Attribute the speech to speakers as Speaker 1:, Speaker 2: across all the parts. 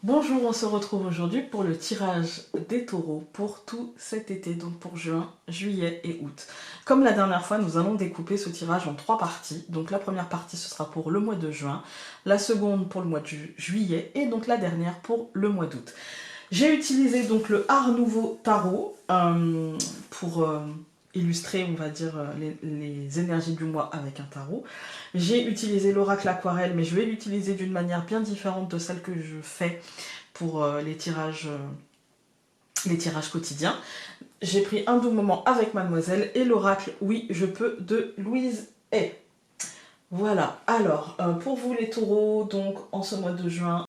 Speaker 1: Bonjour, on se retrouve aujourd'hui pour le tirage des taureaux pour tout cet été, donc pour juin, juillet et août. Comme la dernière fois, nous allons découper ce tirage en 3 parties. Donc la première partie, ce sera pour le mois de juin, la seconde pour le mois de juillet et donc la dernière pour le mois d'août. J'ai utilisé donc le Art Nouveau Tarot pour illustrer, on va dire, les énergies du mois avec un tarot. J'ai utilisé l'oracle aquarelle, mais je vais l'utiliser d'une manière bien différente de celle que je fais pour les tirages quotidiens. J'ai pris un doux moment avec Mademoiselle et l'oracle Oui, je peux de Louise Hay. Voilà, alors pour vous les taureaux, donc en ce mois de juin,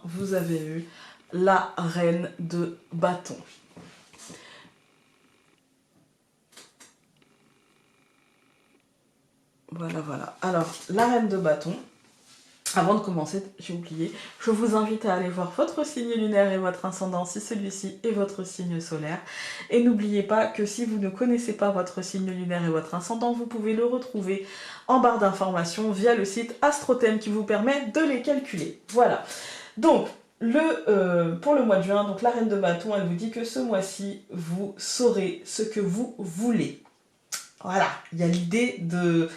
Speaker 1: vous avez eu la reine de bâton. Voilà. Alors, la reine de bâton, avant de commencer, j'ai oublié, je vous invite à aller voir votre signe lunaire et votre ascendant si celui-ci est votre signe solaire. Et n'oubliez pas que si vous ne connaissez pas votre signe lunaire et votre ascendant, vous pouvez le retrouver en barre d'informations via le site Astrothème qui vous permet de les calculer. Voilà. Donc, pour le mois de juin, donc la reine de bâton, elle vous dit que ce mois-ci, vous saurez ce que vous voulez. Voilà, il y a l'idée de,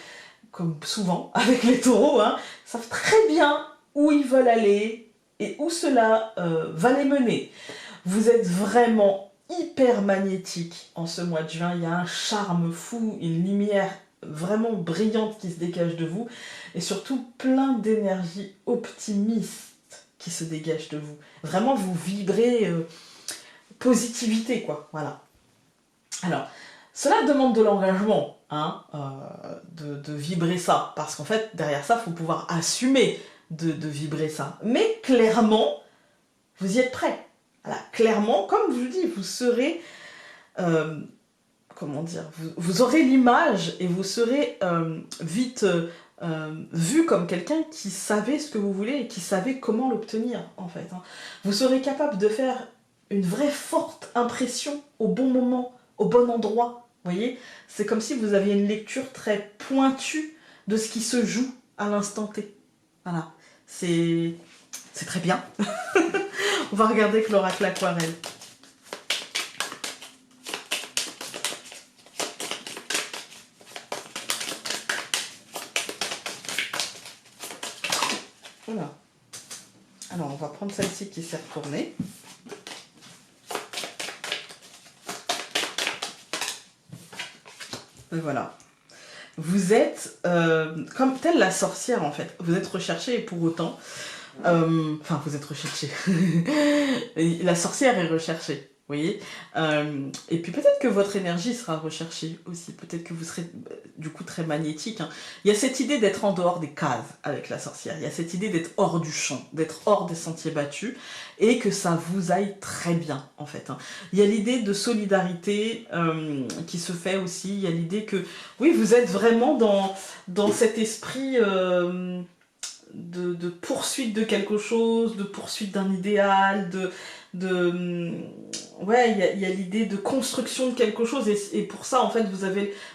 Speaker 1: comme souvent avec les taureaux, savent très bien où ils veulent aller et où cela va les mener. Vous êtes vraiment hyper magnétique en ce mois de juin, il y a un charme fou, une lumière vraiment brillante qui se dégage de vous et surtout plein d'énergie optimiste qui se dégage de vous. Vraiment, vous vibrez positivité, quoi. Voilà. Alors, cela demande de l'engagement, de vibrer ça. Parce qu'en fait, derrière ça, il faut pouvoir assumer de vibrer ça. Mais clairement, vous y êtes prêt. Voilà, clairement, comme je vous dis, vous serez... comment dire, vous aurez l'image et vous serez vite vu comme quelqu'un qui savait ce que vous voulez et qui savait comment l'obtenir, en fait. Vous serez capable de faire une vraie forte impression au bon moment, au bon endroit. Vous voyez, c'est comme si vous aviez une lecture très pointue de ce qui se joue à l'instant T. Voilà, c'est très bien. On va regarder avec l'oracle aquarelle. Voilà. Alors, on va prendre celle-ci qui s'est retournée. Et voilà. Vous êtes comme telle la sorcière, en fait. Vous êtes recherché et pour autant... Enfin, vous êtes recherché. La sorcière est recherchée. Vous voyez, et puis peut-être que votre énergie sera recherchée aussi, peut-être que vous serez du coup très magnétique. Il y a cette idée d'être en dehors des cases avec la sorcière, il y a cette idée d'être hors du champ, d'être hors des sentiers battus, et que ça vous aille très bien en fait. Il y a l'idée de solidarité qui se fait aussi, il y a l'idée que oui, vous êtes vraiment dans cet esprit... de poursuite de quelque chose, de poursuite d'un idéal, ouais, il y a l'idée de construction de quelque chose et pour ça en fait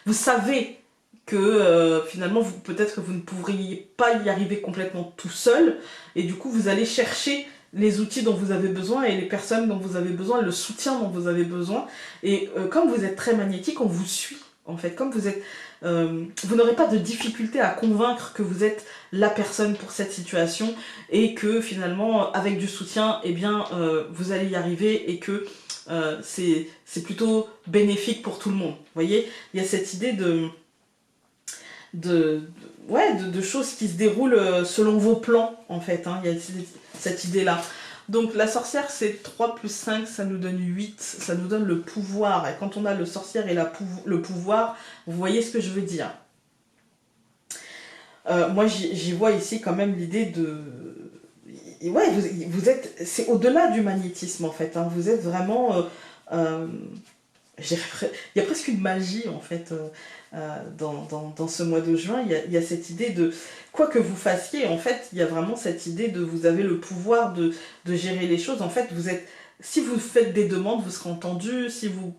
Speaker 1: vous savez que finalement peut-être que vous ne pourriez pas y arriver complètement tout seul et du coup vous allez chercher les outils dont vous avez besoin et les personnes dont vous avez besoin, le soutien dont vous avez besoin et comme vous êtes très magnétique, on vous suit en fait, comme vous êtes vous n'aurez pas de difficulté à convaincre que vous êtes la personne pour cette situation et que finalement avec du soutien eh bien vous allez y arriver et que c'est plutôt bénéfique pour tout le monde. Vous voyez, il y a cette idée de choses qui se déroulent selon vos plans en fait, il y a cette idée là. Donc la sorcière c'est 3 plus 5, ça nous donne 8, ça nous donne le pouvoir. Et quand on a le sorcière et le pouvoir, vous voyez ce que je veux dire. Moi j'y vois ici quand même l'idée de... Ouais, vous êtes... C'est au-delà du magnétisme en fait, vous êtes vraiment... il y a presque une magie en fait dans ce mois de juin, il y a cette idée de quoi que vous fassiez en fait, il y a vraiment cette idée de vous avez le pouvoir de gérer les choses en fait, vous êtes, si vous faites des demandes vous serez entendu, si vous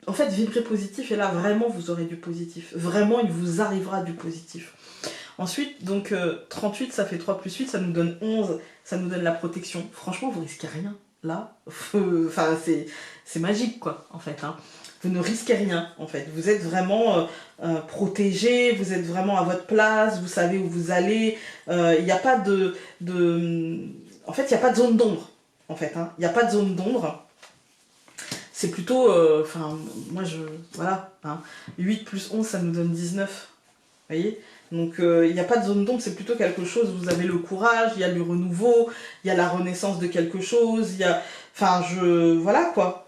Speaker 1: en fait vibrez positif et là vraiment vous aurez du positif, vraiment il vous arrivera du positif. Ensuite, donc 38, ça fait 3 plus 8, ça nous donne 11, ça nous donne la protection. Franchement, vous risquez rien. Là, enfin, c'est magique, quoi, en fait. Hein. Vous ne risquez rien, en fait. Vous êtes vraiment protégé, vous êtes vraiment à votre place, vous savez où vous allez. Il n'y a pas en fait, il n'y a pas de zone d'ombre, en fait. Hein. Il n'y a pas de zone d'ombre. C'est plutôt... Enfin, moi, voilà. Hein. 8 plus 11, ça nous donne 19. Vous voyez? Donc, il n'y a pas de zone d'ombre, c'est plutôt quelque chose, vous avez le courage, il y a le renouveau, il y a la renaissance de quelque chose, il y a... Enfin, voilà, quoi.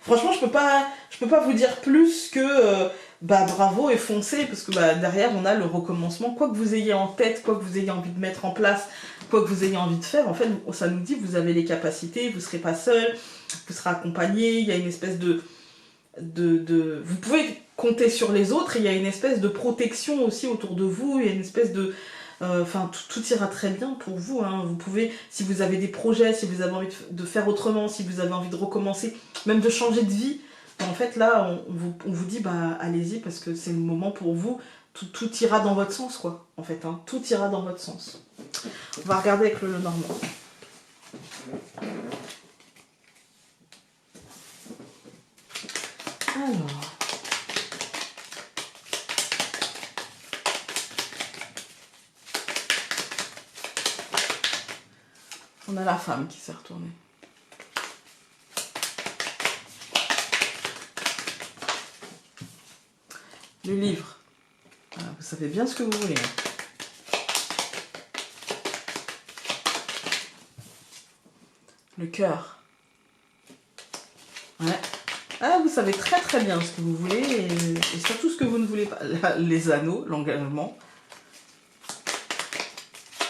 Speaker 1: Franchement, je peux pas vous dire plus que... bravo et foncez, parce que derrière, on a le recommencement. Quoi que vous ayez en tête, quoi que vous ayez envie de mettre en place, quoi que vous ayez envie de faire, en fait, ça nous dit que vous avez les capacités, vous ne serez pas seul, vous serez accompagné, il y a une espèce de... Vous pouvez compter sur les autres, et il y a une espèce de protection aussi autour de vous, il y a une espèce de... Enfin, tout ira très bien pour vous. Hein. Vous pouvez, si vous avez des projets, si vous avez envie de faire autrement, si vous avez envie de recommencer, même de changer de vie, en fait, là, on vous dit, allez-y, parce que c'est le moment pour vous. Tout ira dans votre sens, quoi, en fait. Hein. Tout ira dans votre sens. On va regarder avec le Normand. Alors... On a la femme qui s'est retournée. Le livre. Alors, vous savez bien ce que vous voulez. Le cœur. Ouais. Ah, vous savez très très bien ce que vous voulez et surtout ce que vous ne voulez pas. Les anneaux, l'engagement.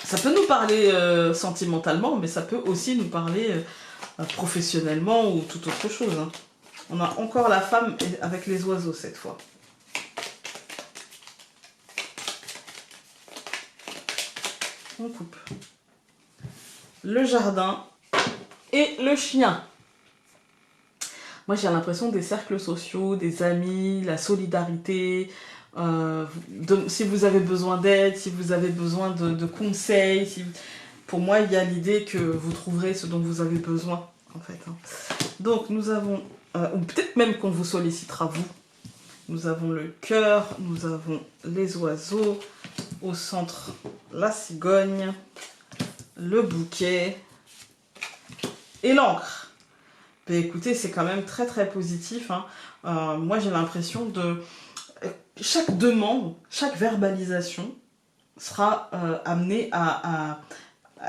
Speaker 1: Ça peut nous parler sentimentalement, mais ça peut aussi nous parler professionnellement ou tout autre chose. Hein. On a encore la femme avec les oiseaux cette fois. On coupe. Le jardin et le chien. Moi, j'ai l'impression des cercles sociaux, des amis, la solidarité. Si vous avez besoin d'aide, si vous avez besoin de conseils, pour moi, il y a l'idée que vous trouverez ce dont vous avez besoin, en fait. Hein. Donc, nous avons, ou peut-être même qu'on vous sollicitera vous. Nous avons le cœur, nous avons les oiseaux, au centre, la cigogne, le bouquet et l'encre. Ben, écoutez, c'est quand même très très positif. Hein. Moi, j'ai l'impression de... Chaque demande, chaque verbalisation sera amenée à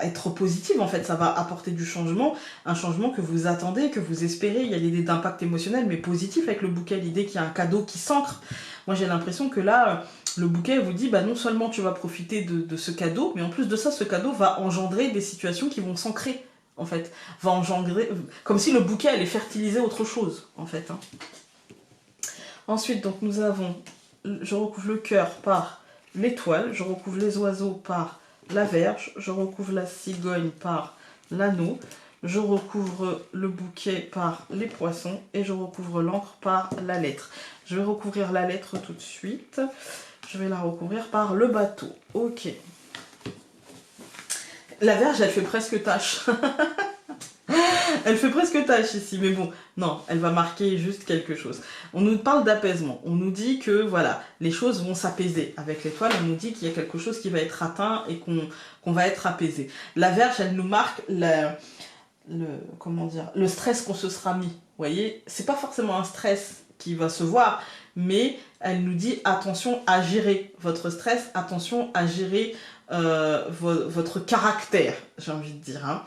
Speaker 1: être positive. En fait, ça va apporter du changement, un changement que vous attendez, que vous espérez. Il y a l'idée d'impact émotionnel, mais positif avec le bouquet, l'idée qu'il y a un cadeau qui s'ancre. Moi, j'ai l'impression que là, le bouquet vous dit, non seulement tu vas profiter de ce cadeau, mais en plus de ça, ce cadeau va engendrer des situations qui vont s'ancrer. En fait, va engendrer, comme si le bouquet allait fertiliser autre chose, en fait. Hein. Ensuite, donc, nous avons, je recouvre le cœur par l'étoile, je recouvre les oiseaux par la verge, je recouvre la cigogne par l'anneau, je recouvre le bouquet par les poissons et je recouvre l'encre par la lettre. Je vais recouvrir la lettre tout de suite, je vais la recouvrir par le bateau. Ok. La verge, elle fait presque tache. Elle fait presque tache ici, mais bon, non, elle va marquer juste quelque chose. On nous parle d'apaisement, on nous dit que voilà, les choses vont s'apaiser. Avec l'étoile, on nous dit qu'il y a quelque chose qui va être atteint et qu'on va être apaisé. La verge, elle nous marque le stress qu'on se sera mis. Vous voyez, c'est pas forcément un stress qui va se voir, mais elle nous dit attention à gérer votre stress, attention à gérer votre caractère, j'ai envie de dire. Hein.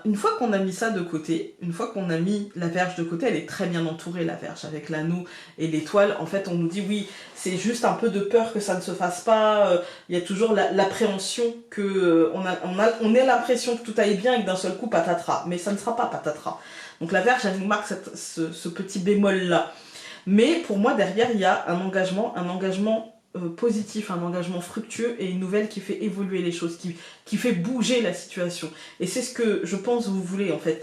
Speaker 1: Une fois qu'on a mis ça de côté, une fois qu'on a mis la verge de côté, elle est très bien entourée, la verge, avec l'anneau et l'étoile. En fait, on nous dit oui, c'est juste un peu de peur que ça ne se fasse pas. Il y a toujours l'appréhension que on ait l'impression que tout aille bien et que d'un seul coup patatras. Mais ça ne sera pas patatras. Donc la verge, elle nous marque ce petit bémol là. Mais pour moi, derrière, il y a un engagement positif, un engagement fructueux et une nouvelle qui fait évoluer les choses, qui fait bouger la situation. Et c'est ce que je pense vous voulez en fait.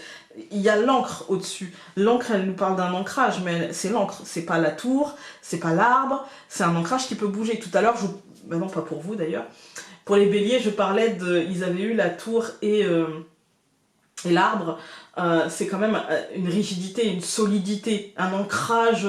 Speaker 1: Il y a l'encre au-dessus. L'encre, elle nous parle d'un ancrage, mais c'est l'encre, c'est pas la tour, c'est pas l'arbre, c'est un ancrage qui peut bouger. Tout à l'heure, ben non, pas pour vous d'ailleurs. Pour les béliers, je parlais de... Ils avaient eu la tour et l'arbre. C'est quand même une rigidité, une solidité, un ancrage...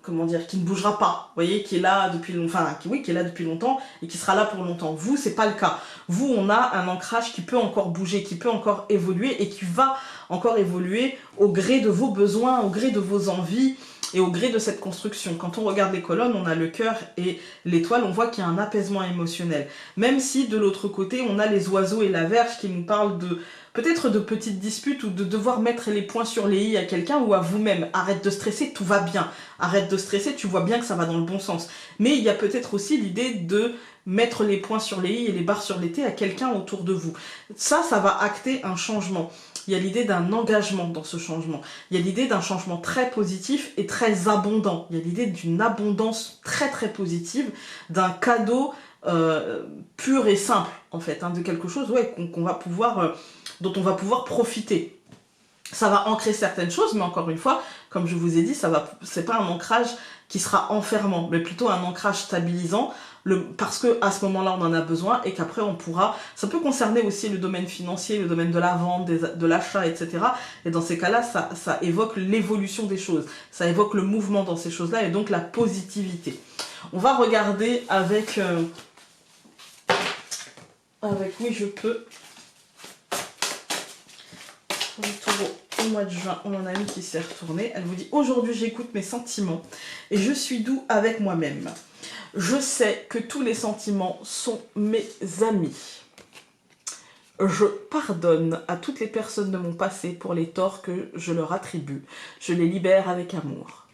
Speaker 1: comment dire, qui ne bougera pas, vous voyez, qui est là depuis longtemps, enfin, oui, qui est là depuis longtemps et qui sera là pour longtemps. Vous, c'est pas le cas. Vous, on a un ancrage qui peut encore bouger, qui peut encore évoluer et qui va encore évoluer au gré de vos besoins, au gré de vos envies et au gré de cette construction. Quand on regarde les colonnes, on a le cœur et l'étoile, on voit qu'il y a un apaisement émotionnel. Même si de l'autre côté, on a les oiseaux et la verge qui nous parlent de peut-être de petites disputes ou de devoir mettre les points sur les i à quelqu'un ou à vous-même. Arrête de stresser, tout va bien. Arrête de stresser, tu vois bien que ça va dans le bon sens. Mais il y a peut-être aussi l'idée de mettre les points sur les i et les barres sur les t à quelqu'un autour de vous. Ça va acter un changement. Il y a l'idée d'un engagement dans ce changement. Il y a l'idée d'un changement très positif et très abondant. Il y a l'idée d'une abondance très très positive, d'un cadeau pur et simple, en fait, hein, de quelque chose ouais, qu'on va pouvoir, dont on va pouvoir profiter. Ça va ancrer certaines choses, mais encore une fois, comme je vous ai dit, c'est pas un ancrage qui sera enfermant, mais plutôt un ancrage stabilisant, parce que à ce moment-là, on en a besoin et qu'après, on pourra... Ça peut concerner aussi le domaine financier, le domaine de la vente, de l'achat, etc. Et dans ces cas-là, ça évoque l'évolution des choses, ça évoque le mouvement dans ces choses-là et donc la positivité. On va regarder avec oui, je peux... Pour le taureau, au mois de juin, on en a une qui s'est retournée. Elle vous dit: aujourd'hui, j'écoute mes sentiments et je suis doux avec moi-même. Je sais que tous les sentiments sont mes amis. Je pardonne à toutes les personnes de mon passé pour les torts que je leur attribue. Je les libère avec amour.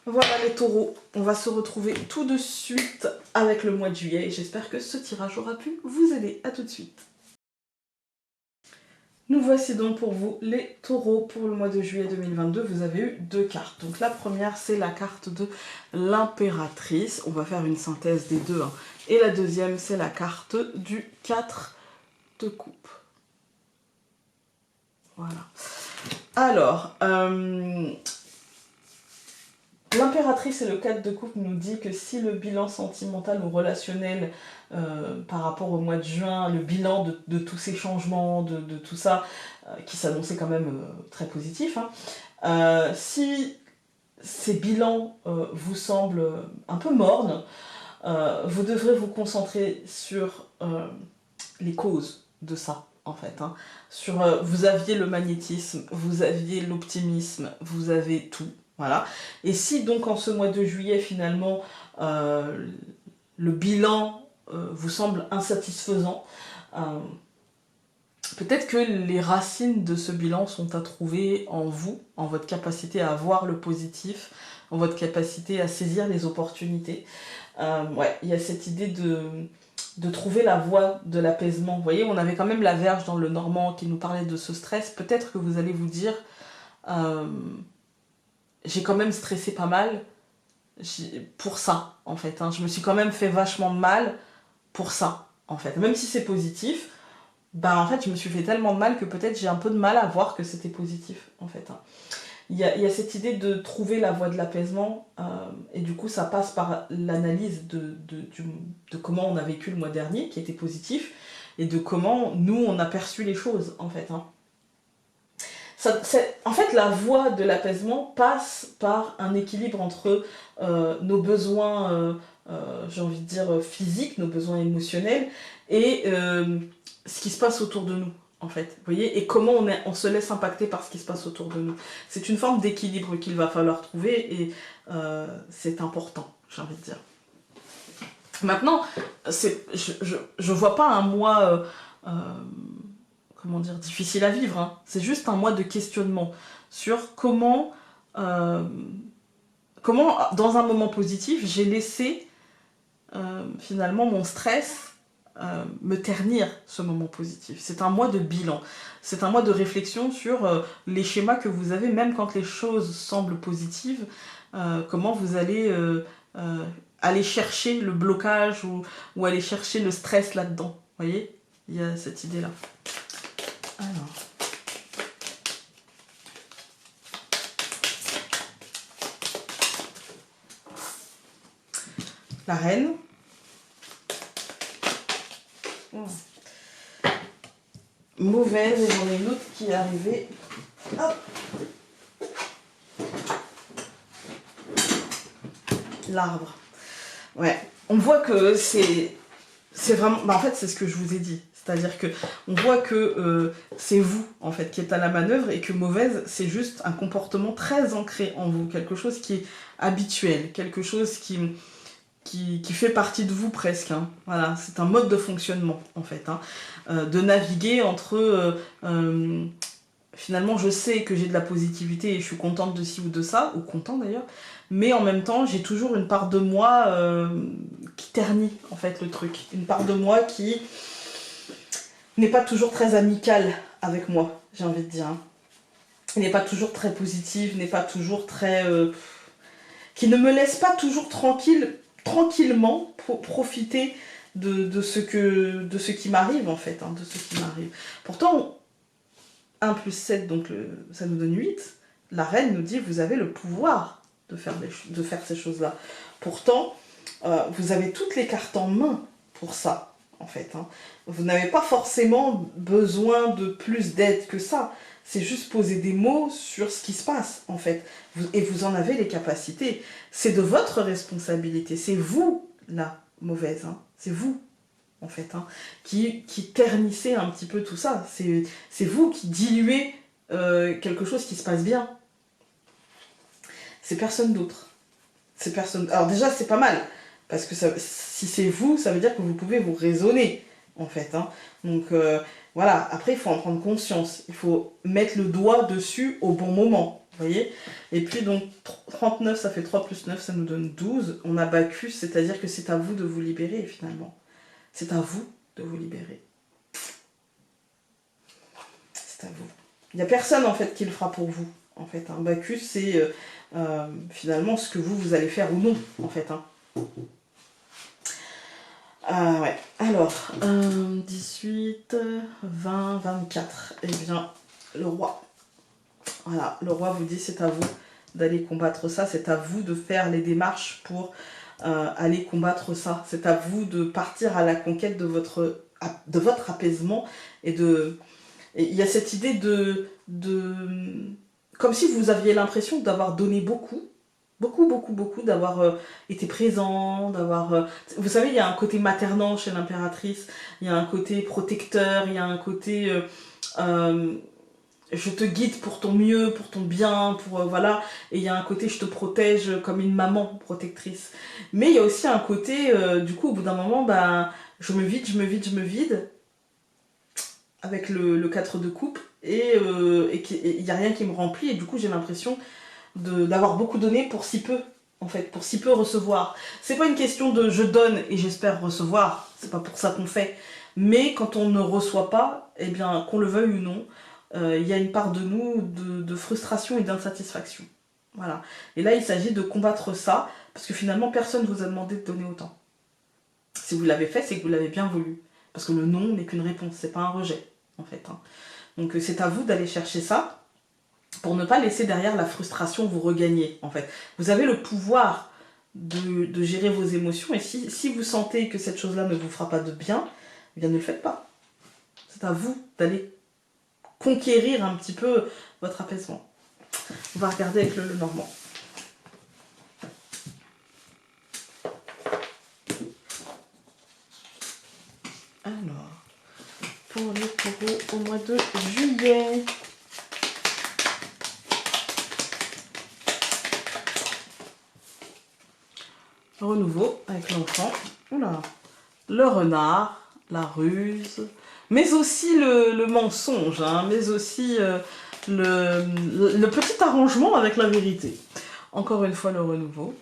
Speaker 1: Voilà les taureaux, on va se retrouver tout de suite avec le mois de juillet et j'espère que ce tirage aura pu vous aider. À tout de suite. Nous voici donc pour vous les taureaux pour le mois de juillet 2022. Vous avez eu 2 cartes. Donc la première, c'est la carte de l'impératrice. On va faire une synthèse des deux. Hein. Et la deuxième, c'est la carte du 4 de coupe. Voilà. Alors, l'impératrice et le 4 de coupe nous dit que si le bilan sentimental ou relationnel par rapport au mois de juin, le bilan de tous ces changements, de tout ça, qui s'annonçait quand même très positif, hein, si ces bilans vous semblent un peu mornes, vous devrez vous concentrer sur les causes de ça, en fait. Hein. Sur, vous aviez le magnétisme, vous aviez l'optimisme, vous avez tout. Voilà. Et si donc en ce mois de juillet, finalement, le bilan vous semble insatisfaisant, peut-être que les racines de ce bilan sont à trouver en vous, en votre capacité à voir le positif, en votre capacité à saisir les opportunités. Ouais, il y a cette idée de trouver la voie de l'apaisement. Vous voyez, on avait quand même la Vierge dans le Normand qui nous parlait de ce stress. Peut-être que vous allez vous dire... j'ai quand même stressé pas mal pour ça, en fait. Hein. Je me suis quand même fait vachement mal pour ça, en fait. Même si c'est positif, bah en fait, je me suis fait tellement de mal que peut-être j'ai un peu de mal à voir que c'était positif, en fait. Hein. Il y a cette idée de trouver la voie de l'apaisement, et du coup, ça passe par l'analyse de comment on a vécu le mois dernier, qui était positif, et de comment nous, on a perçu les choses, en fait. Hein. En fait, la voie de l'apaisement passe par un équilibre entre nos besoins, j'ai envie de dire, physiques, nos besoins émotionnels, et ce qui se passe autour de nous, en fait. Vous voyez, et comment on se laisse impacter par ce qui se passe autour de nous. C'est une forme d'équilibre qu'il va falloir trouver, et c'est important, j'ai envie de dire. Maintenant, je vois pas un mois... comment dire, difficile à vivre. Hein. C'est juste un mois de questionnement sur comment, dans un moment positif, j'ai laissé finalement mon stress me ternir ce moment positif. C'est un mois de bilan. C'est un mois de réflexion sur les schémas que vous avez, même quand les choses semblent positives, comment vous allez aller chercher le blocage ou aller chercher le stress là-dedans. Vous voyez, il y a cette idée-là. Alors. La reine. Mauvaise, et j'en ai une autre qui est arrivée. Hop. L'arbre. Ouais, on voit que c'est vraiment... Bah en fait, c'est ce que je vous ai dit. C'est-à-dire que on voit que c'est vous, en fait, qui êtes à la manœuvre et que mauvaise, c'est juste un comportement très ancré en vous. Quelque chose qui est habituel, quelque chose qui fait partie de vous presque. Hein. Voilà, c'est un mode de fonctionnement, en fait. Hein. De naviguer entre... finalement, je sais que j'ai de la positivité et je suis contente de ci ou de ça, ou content d'ailleurs, mais en même temps, j'ai toujours une part de moi qui ternit, en fait, le truc. Une part de moi qui n'est pas toujours très amicale avec moi, j'ai envie de dire. N'est pas toujours très positive, n'est pas toujours très... qui ne me laisse pas toujours tranquillement profiter de ce qui m'arrive, en fait, hein, de ce qui m'arrive. Pourtant, 1 plus 7, donc ça nous donne 8. La reine nous dit, vous avez le pouvoir de faire ces choses-là. Pourtant, vous avez toutes les cartes en main pour ça, en fait. Hein. Vous n'avez pas forcément besoin de plus d'aide que ça. C'est juste poser des mots sur ce qui se passe, en fait. Et vous en avez les capacités. C'est de votre responsabilité. C'est vous, la mauvaise. Hein. C'est vous, en fait, hein, qui ternissez un petit peu tout ça. C'est vous qui diluez quelque chose qui se passe bien. C'est personne d'autre. C'est personne... Alors déjà, c'est pas mal, parce que si c'est vous, ça veut dire que vous pouvez vous raisonner, en fait. Hein. Donc voilà, après, il faut en prendre conscience. Il faut mettre le doigt dessus au bon moment, vous voyez. Et puis donc, 39, ça fait 3 plus 9, ça nous donne 12. On a Bacchus, c'est-à-dire que c'est à vous de vous libérer, finalement. C'est à vous de vous libérer. C'est à vous. Il n'y a personne, en fait, qui le fera pour vous. En fait, hein. Bacchus, c'est finalement ce que vous allez faire ou non, en fait. Hein. Ouais. Alors, 18, 20, 24. Eh bien, le roi. Voilà, le roi vous dit, c'est à vous d'aller combattre ça. C'est à vous de faire les démarches pour aller combattre ça. C'est à vous de partir à la conquête de votre apaisement. Et il y a cette idée de comme si vous aviez l'impression d'avoir donné beaucoup, d'avoir été présent, d'avoir... vous savez, il y a un côté maternant chez l'impératrice, il y a un côté protecteur, il y a un côté... je te guide pour ton mieux, pour ton bien, voilà, et il y a un côté je te protège comme une maman protectrice. Mais il y a aussi un côté, du coup, au bout d'un moment, bah, je me vide, avec le 4 de coupe, et il n'y a rien qui me remplit, et du coup j'ai l'impression d'avoir beaucoup donné pour si peu, en fait, pour si peu recevoir. C'est pas une question de je donne et j'espère recevoir, c'est pas pour ça qu'on fait, mais quand on ne reçoit pas, eh bien, qu'on le veuille ou non, il y a une part de nous de frustration et d'insatisfaction. Voilà. Et là, il s'agit de combattre ça, parce que finalement, personne ne vous a demandé de donner autant. Si vous l'avez fait, c'est que vous l'avez bien voulu. Parce que le non n'est qu'une réponse, c'est pas un rejet, en fait. Hein. Donc c'est à vous d'aller chercher ça, pour ne pas laisser derrière la frustration vous regagner, en fait. Vous avez le pouvoir de gérer vos émotions, et si vous sentez que cette chose-là ne vous fera pas de bien, eh bien ne le faites pas. C'est à vous d'aller conquérir un petit peu votre apaisement. On va regarder avec le normand. Alors, pour les taureaux au mois de juillet. Renouveau avec l'enfant. Oula. Le renard, la ruse, mais aussi le mensonge, hein, mais aussi le petit arrangement avec la vérité. Encore une fois, le renouveau.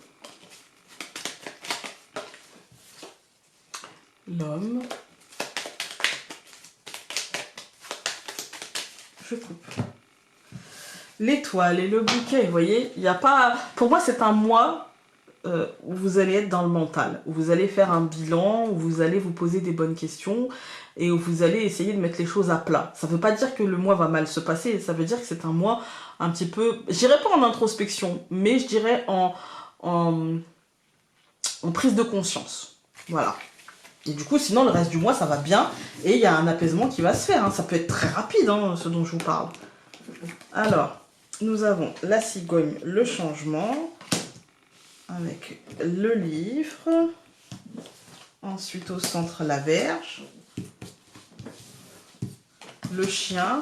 Speaker 1: L'homme. Je coupe. L'étoile et le bouquet, vous voyez, il n'y a pas... Pour moi, c'est un mois où vous allez être dans le mental, où vous allez faire un bilan, où vous allez vous poser des bonnes questions, et où vous allez essayer de mettre les choses à plat. Ça ne veut pas dire que le mois va mal se passer, ça veut dire que c'est un mois un petit peu... Je dirais pas en introspection, mais je dirais en prise de conscience. Voilà. Et du coup, sinon, le reste du mois, ça va bien. Et il y a un apaisement qui va se faire. Hein. Ça peut être très rapide, hein, ce dont je vous parle. Alors, nous avons la cigogne, le changement, avec le livre. Ensuite, au centre, la verge. Le chien.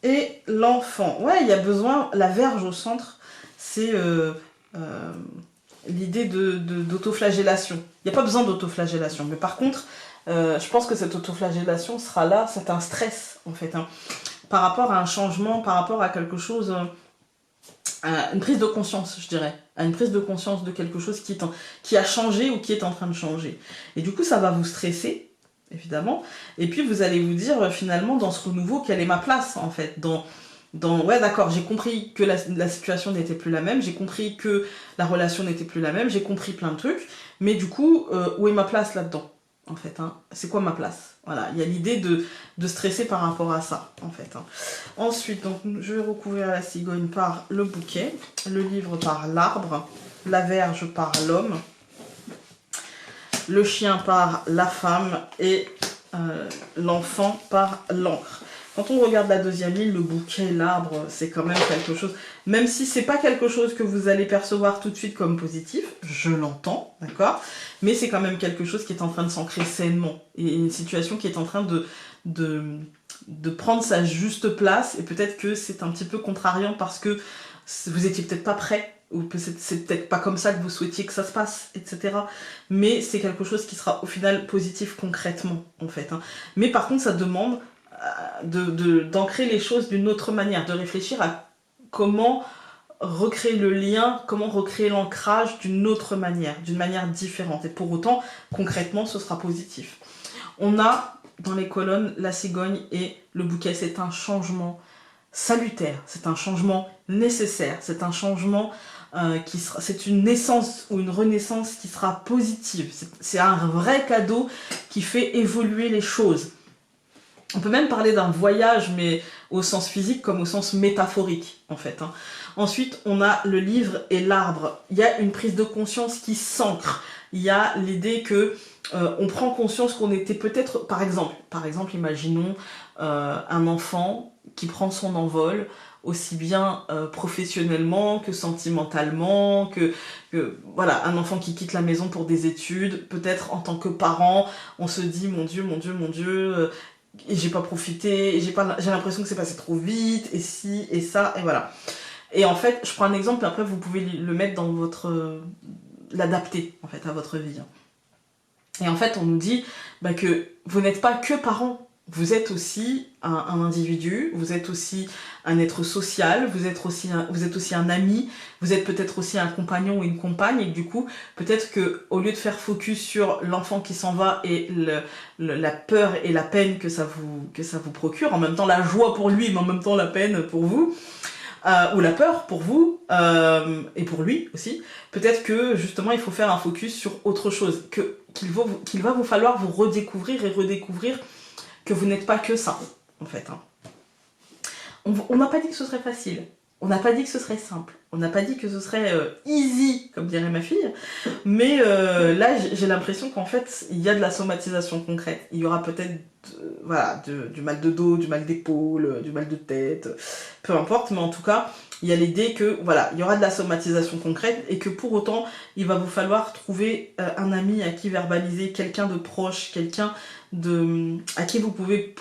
Speaker 1: Et l'enfant. Ouais, il y a besoin... La verge au centre, c'est... l'idée d'autoflagellation. Il n'y a pas besoin d'autoflagellation, mais par contre, je pense que cette autoflagellation sera là, c'est un stress en fait, hein, par rapport à un changement, par rapport à quelque chose, à une prise de conscience, je dirais, à une prise de conscience de quelque chose qui a changé ou qui est en train de changer. Et du coup, ça va vous stresser, évidemment, et puis vous allez vous dire, finalement, dans ce renouveau, quelle est ma place, en fait, ouais, d'accord, j'ai compris que la situation n'était plus la même, j'ai compris que la relation n'était plus la même, j'ai compris plein de trucs, mais du coup, où est ma place là-dedans, en fait, hein, c'est quoi ma place? Voilà, il y a l'idée de stresser par rapport à ça, en fait. Hein. Ensuite, donc, je vais recouvrir la cigogne par le bouquet, le livre par l'arbre, la verge par l'homme, le chien par la femme et l'enfant par l'encre. Quand on regarde la deuxième ligne, le bouquet, l'arbre, c'est quand même quelque chose, même si c'est pas quelque chose que vous allez percevoir tout de suite comme positif, je l'entends, d'accord, mais c'est quand même quelque chose qui est en train de s'ancrer sainement, et une situation qui est en train de prendre sa juste place, et peut-être que c'est un petit peu contrariant parce que vous étiez peut-être pas prêt, ou c'est peut-être pas comme ça que vous souhaitiez que ça se passe, etc. Mais c'est quelque chose qui sera au final positif concrètement, en fait. Hein. Mais par contre, ça demande d'ancrer les choses d'une autre manière, de réfléchir à comment recréer le lien, comment recréer l'ancrage d'une autre manière, d'une manière différente. Et pour autant, concrètement, ce sera positif. On a dans les colonnes la cigogne et le bouquet. C'est un changement salutaire, c'est un changement nécessaire, c'est un changement c'est une naissance ou une renaissance qui sera positive. C'est un vrai cadeau qui fait évoluer les choses. On peut même parler d'un voyage, mais au sens physique comme au sens métaphorique, en fait. Hein. Ensuite, on a le livre et l'arbre. Il y a une prise de conscience qui s'ancre. Il y a l'idée que on prend conscience qu'on était peut-être... Par exemple, imaginons un enfant qui prend son envol, aussi bien professionnellement que sentimentalement, que voilà, un enfant qui quitte la maison pour des études, peut-être en tant que parent, on se dit mon Dieu, et j'ai pas profité, et j'ai l'impression que c'est passé trop vite, et ci, et ça, et voilà. Et en fait, je prends un exemple, et après vous pouvez le mettre dans l'adapter, en fait, à votre vie. Et en fait, on nous dit que vous n'êtes pas que parent, vous êtes aussi un individu, vous êtes aussi un être social, vous êtes aussi un ami, vous êtes peut-être aussi un compagnon ou une compagne, et du coup, peut-être que au lieu de faire focus sur l'enfant qui s'en va et la peur et la peine que ça vous procure, en même temps la joie pour lui, mais en même temps la peine pour vous, ou la peur pour vous, et pour lui aussi, peut-être que justement il faut faire un focus sur autre chose, qu'il va vous falloir vous redécouvrir et redécouvrir que vous n'êtes pas que ça, en fait. Hein. On n'a pas dit que ce serait facile, on n'a pas dit que ce serait simple, on n'a pas dit que ce serait easy, comme dirait ma fille, mais là j'ai l'impression qu'en fait il y a de la somatisation concrète. Il y aura peut-être voilà, du mal de dos, du mal d'épaule, du mal de tête, peu importe, mais en tout cas il y a l'idée que voilà, il y aura de la somatisation concrète et que pour autant il va vous falloir trouver un ami à qui verbaliser, quelqu'un de proche, quelqu'un à qui vous pouvez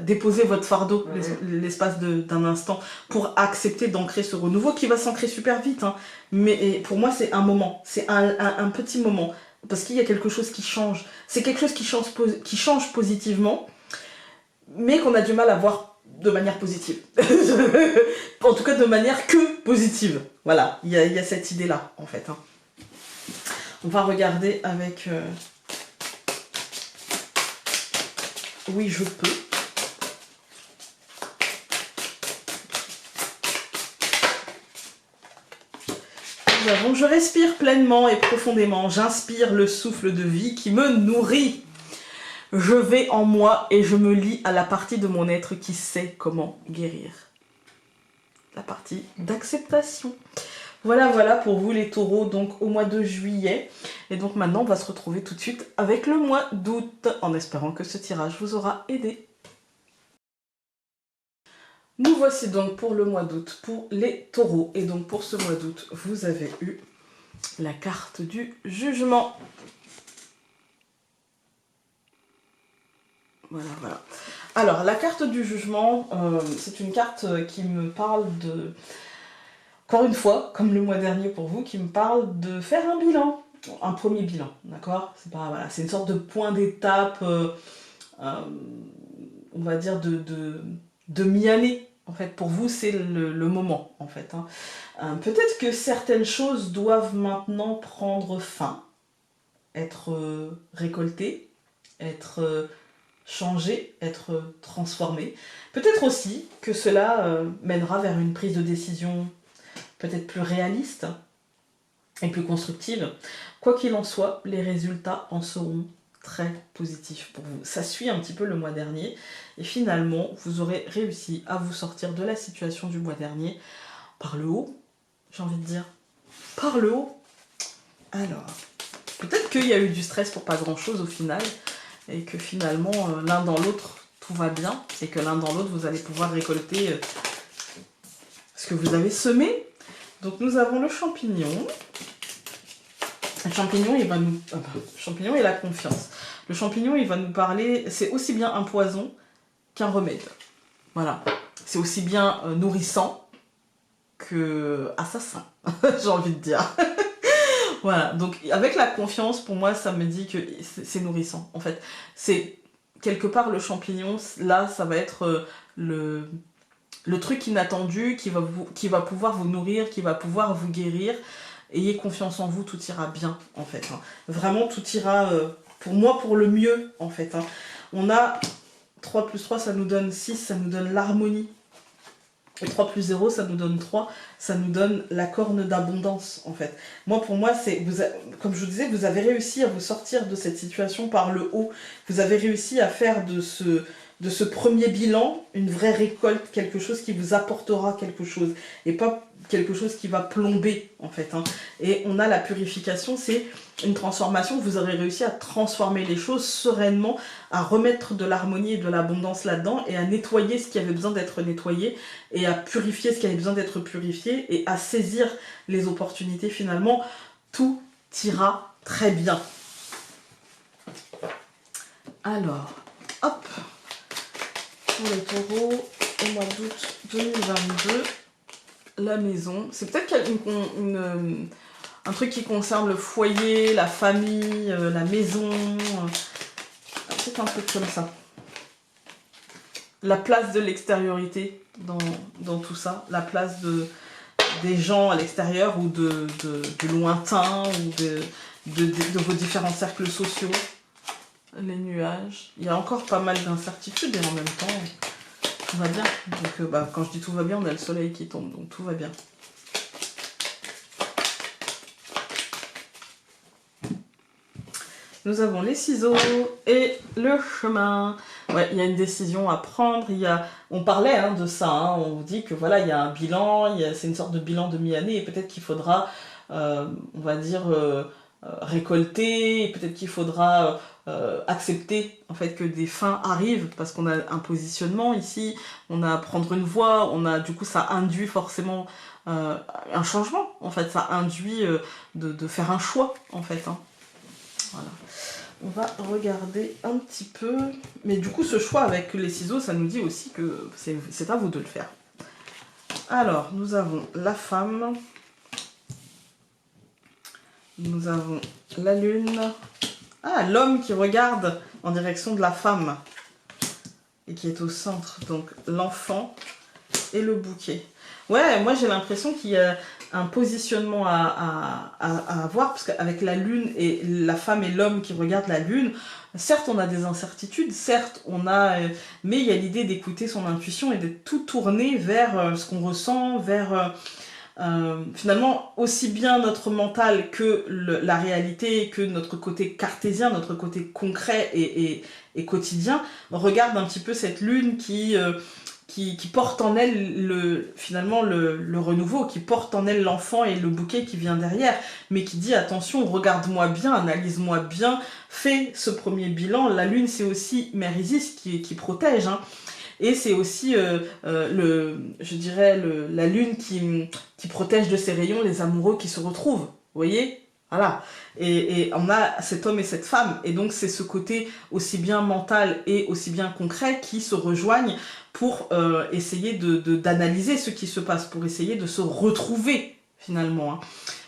Speaker 1: déposer votre fardeau l'espace d'un instant pour accepter d'ancrer ce renouveau qui va s'ancrer super vite. Hein. Mais pour moi, c'est un moment, c'est un petit moment. Parce qu'il y a quelque chose qui change. C'est quelque chose qui change positivement, mais qu'on a du mal à voir de manière positive. En tout cas, de manière que positive. Voilà, il y a cette idée-là, en fait. Hein. On va regarder avec... Oui, je peux. Je respire pleinement et profondément. J'inspire le souffle de vie qui me nourrit. Je vais en moi et je me lie à la partie de mon être qui sait comment guérir. La partie d'acceptation. Voilà pour vous les taureaux, donc au mois de juillet. Et donc maintenant, on va se retrouver tout de suite avec le mois d'août, en espérant que ce tirage vous aura aidé. Nous voici donc pour le mois d'août, pour les taureaux. Et donc pour ce mois d'août, vous avez eu la carte du jugement. Voilà. Alors, la carte du jugement, c'est une carte qui me parle de... Encore une fois, comme le mois dernier pour vous, qui me parle de faire un bilan. Un premier bilan, d'accord? C'est pas, voilà, c'est une sorte de point d'étape, on va dire, de mi-année. En fait, pour vous, c'est le moment, en fait. Hein. Peut-être que certaines choses doivent maintenant prendre fin, être récoltées, être changées, être transformées. Peut-être aussi que cela mènera vers une prise de décision peut-être plus réaliste et plus constructive. Quoi qu'il en soit, les résultats en seront très positifs pour vous. Ça suit un petit peu le mois dernier et finalement, vous aurez réussi à vous sortir de la situation du mois dernier par le haut, j'ai envie de dire. Par le haut. Alors, peut-être qu'il y a eu du stress pour pas grand-chose au final et que finalement, l'un dans l'autre, tout va bien et que l'un dans l'autre, vous allez pouvoir récolter ce que vous avez semé. Donc nous avons le champignon. Le champignon, il va nous... champignon et la confiance. Le champignon, il va nous parler... C'est aussi bien un poison qu'un remède. Voilà. C'est aussi bien nourrissant que assassin, j'ai envie de dire. Voilà. Donc avec la confiance, pour moi, ça me dit que c'est nourrissant. En fait, c'est quelque part le champignon. Là, ça va être le truc inattendu qui va pouvoir vous nourrir, qui va pouvoir vous guérir. Ayez confiance en vous, tout ira bien, en fait. Hein. Vraiment, tout ira, pour moi, pour le mieux, en fait. Hein. On a 3 plus 3, ça nous donne 6, ça nous donne l'harmonie. Et 3 plus 0, ça nous donne 3, ça nous donne la corne d'abondance, en fait. Moi, pour moi, c'est, comme je vous disais, vous avez réussi à vous sortir de cette situation par le haut. Vous avez réussi à faire de ce premier bilan une vraie récolte, quelque chose qui vous apportera quelque chose. Et pas quelque chose qui va plomber, en fait. Hein. Et on a la purification, c'est une transformation. Vous aurez réussi à transformer les choses sereinement, à remettre de l'harmonie et de l'abondance là-dedans, et à nettoyer ce qui avait besoin d'être nettoyé, et à purifier ce qui avait besoin d'être purifié, et à saisir les opportunités finalement. Tout ira très bien. Alors, hop, pour les taureaux, au mois d'août 2022, la maison. C'est peut-être un truc qui concerne le foyer, la famille, la maison. C'est un truc comme ça. La place de l'extériorité dans tout ça. La place des gens à l'extérieur ou du lointain ou de vos différents cercles sociaux. Les nuages. Il y a encore pas mal d'incertitudes et en même temps, tout va bien. Donc quand je dis tout va bien, on a le soleil qui tombe, donc tout va bien. Nous avons les ciseaux et le chemin. Ouais, il y a une décision à prendre. On parlait de ça. Hein, on vous dit que voilà, il y a un bilan. C'est une sorte de bilan de mi-année et peut-être qu'il faudra, on va dire, récolter. Et peut-être qu'il faudra accepter en fait que des fins arrivent parce qu'on a un positionnement ici. On a à prendre une voie. Du coup, ça induit forcément un changement. En fait, ça induit de faire un choix en fait. Hein. Voilà. On va regarder un petit peu. Mais du coup, ce choix avec les ciseaux, ça nous dit aussi que c'est à vous de le faire. Alors, nous avons la femme. Nous avons la lune. Ah, l'homme qui regarde en direction de la femme. Et qui est au centre. Donc, l'enfant et le bouquet. Ouais, moi j'ai l'impression qu'il y a un positionnement à avoir, parce qu'avec la lune et la femme et l'homme qui regardent la lune, certes on a des incertitudes, certes on a, mais il y a l'idée d'écouter son intuition et de tout tourner vers ce qu'on ressent, vers finalement aussi bien notre mental que la réalité, que notre côté cartésien, notre côté concret et quotidien. On regarde un petit peu cette lune qui qui porte en elle finalement le renouveau, qui porte en elle l'enfant et le bouquet qui vient derrière, mais qui dit attention, regarde-moi bien, analyse-moi bien, fais ce premier bilan. La lune, c'est aussi Mère Isis qui protège, hein. Et c'est aussi, je dirais, la lune qui protège de ses rayons les amoureux qui se retrouvent. Vous voyez? Voilà. Et on a cet homme et cette femme. Et donc, c'est ce côté aussi bien mental et aussi bien concret qui se rejoignent pour essayer d'analyser ce qui se passe, pour essayer de se retrouver, finalement, hein.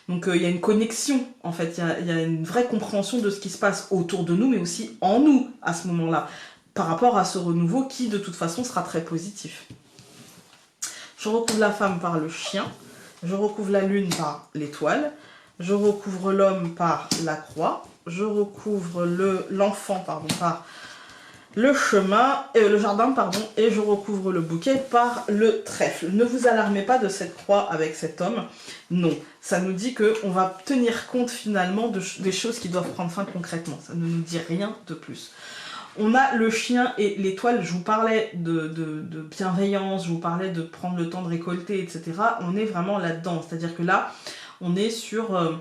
Speaker 1: Donc, il y a une connexion, en fait. Il y a une vraie compréhension de ce qui se passe autour de nous, mais aussi en nous, à ce moment-là, par rapport à ce renouveau qui, de toute façon, sera très positif. Je recouvre la femme par le chien, je recouvre la lune par l'étoile, je recouvre l'homme par la croix, je recouvre l'enfant par le jardin, et je recouvre le bouquet par le trèfle. Ne vous alarmez pas de cette croix avec cet homme, non. Ça nous dit qu'on va tenir compte finalement des choses qui doivent prendre fin concrètement. Ça ne nous dit rien de plus. On a le chien et l'étoile, je vous parlais de bienveillance, je vous parlais de prendre le temps de récolter, etc. On est vraiment là-dedans, c'est-à-dire que là, on est sur...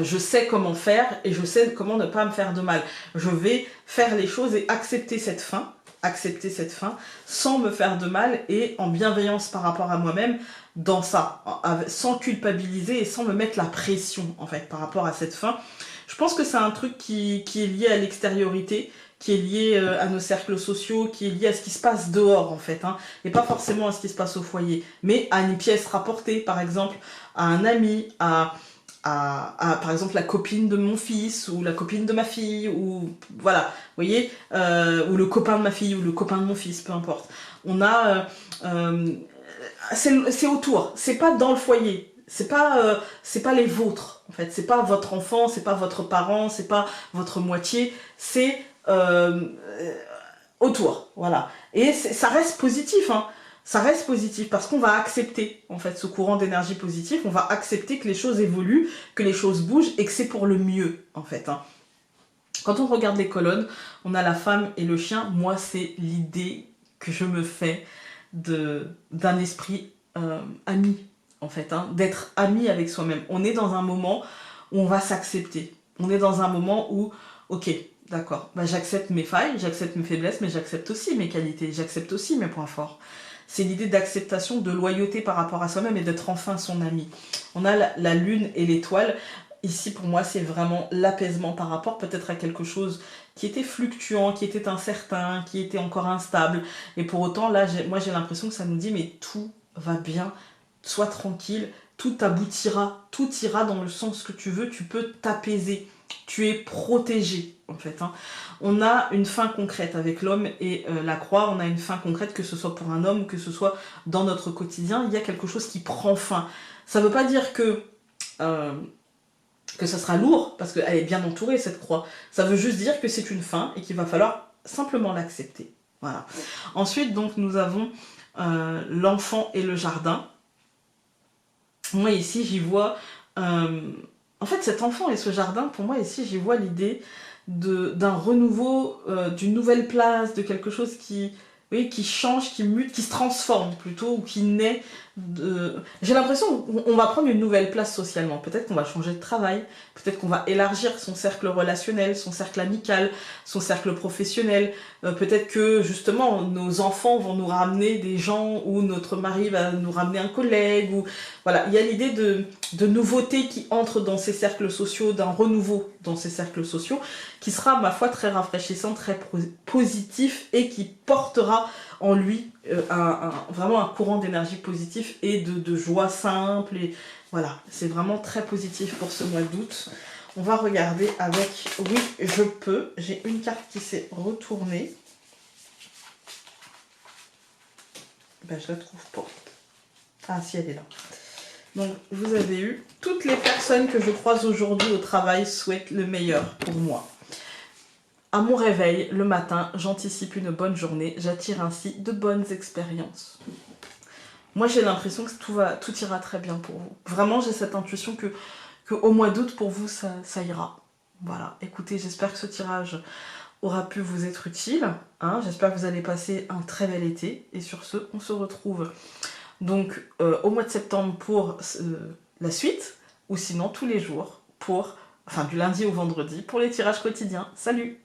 Speaker 1: je sais comment faire et je sais comment ne pas me faire de mal. Je vais faire les choses et accepter cette fin sans me faire de mal et en bienveillance par rapport à moi-même dans ça, sans culpabiliser et sans me mettre la pression en fait par rapport à cette fin. Je pense que c'est un truc qui est lié à l'extériorité, qui est lié à nos cercles sociaux, qui est lié à ce qui se passe dehors en fait, hein, et pas forcément à ce qui se passe au foyer, mais à une pièce rapportée par exemple, à un ami, à par exemple la copine de mon fils ou la copine de ma fille, ou voilà, vous voyez, ou le copain de ma fille ou le copain de mon fils, peu importe. On a... c'est autour, c'est pas dans le foyer, c'est pas les vôtres en fait, c'est pas votre enfant, c'est pas votre parent, c'est pas votre moitié, c'est autour, voilà. Et ça reste positif, hein. Ça reste positif parce qu'on va accepter en fait ce courant d'énergie positive, on va accepter que les choses évoluent, que les choses bougent et que c'est pour le mieux en fait, hein. Quand on regarde les colonnes, on a la femme et le chien. Moi, c'est l'idée que je me fais d'un esprit ami en fait, hein, d'être ami avec soi-même. On est dans un moment où on va s'accepter. On est dans un moment où, ok, d'accord, bah, j'accepte mes failles, j'accepte mes faiblesses, mais j'accepte aussi mes qualités, j'accepte aussi mes points forts. C'est l'idée d'acceptation, de loyauté par rapport à soi-même et d'être enfin son ami. On a la lune et l'étoile. Ici, pour moi, c'est vraiment l'apaisement par rapport peut-être à quelque chose qui était fluctuant, qui était incertain, qui était encore instable. Et pour autant, là, moi, j'ai l'impression que ça nous dit, mais tout va bien, sois tranquille, tout aboutira, tout ira dans le sens que tu veux, tu peux t'apaiser. Tu es protégé, en fait, hein. On a une fin concrète avec l'homme et la croix, on a une fin concrète, que ce soit pour un homme ou que ce soit dans notre quotidien, il y a quelque chose qui prend fin. Ça ne veut pas dire que ça sera lourd, parce qu'elle est bien entourée, cette croix. Ça veut juste dire que c'est une fin et qu'il va falloir simplement l'accepter. Voilà. Ensuite, donc, nous avons l'enfant et le jardin. Moi, ici, j'y vois... en fait, cet enfant et ce jardin, pour moi, ici, j'y vois l'idée d'un renouveau, d'une nouvelle place, de quelque chose qui change, qui mute, qui se transforme plutôt, ou qui naît. J'ai l'impression qu'on va prendre une nouvelle place socialement. Peut-être qu'on va changer de travail, peut-être qu'on va élargir son cercle relationnel, son cercle amical, son cercle professionnel. Peut-être que justement nos enfants vont nous ramener des gens, ou notre mari va nous ramener un collègue. Ou... Voilà, il y a l'idée de nouveauté qui entre dans ces cercles sociaux, d'un renouveau dans ces cercles sociaux, qui sera, ma foi, très rafraîchissant, très positif et qui portera en lui vraiment un courant d'énergie positif et de joie simple. Et voilà, c'est vraiment très positif pour ce mois d'août. On va regarder avec oui, je peux. J'ai une carte qui s'est retournée. Ben, je la trouve pas. Ah, si, elle est là. Donc, vous avez eu toutes les personnes que je croise aujourd'hui au travail souhaitent le meilleur pour moi. À mon réveil, le matin, j'anticipe une bonne journée, j'attire ainsi de bonnes expériences. Moi, j'ai l'impression que tout ira très bien pour vous. Vraiment, j'ai cette intuition que au mois d'août, pour vous, ça ira. Voilà, écoutez, j'espère que ce tirage aura pu vous être utile. Hein. J'espère que vous allez passer un très bel été. Et sur ce, on se retrouve donc au mois de septembre pour la suite, ou sinon tous les jours, enfin du lundi au vendredi, pour les tirages quotidiens. Salut!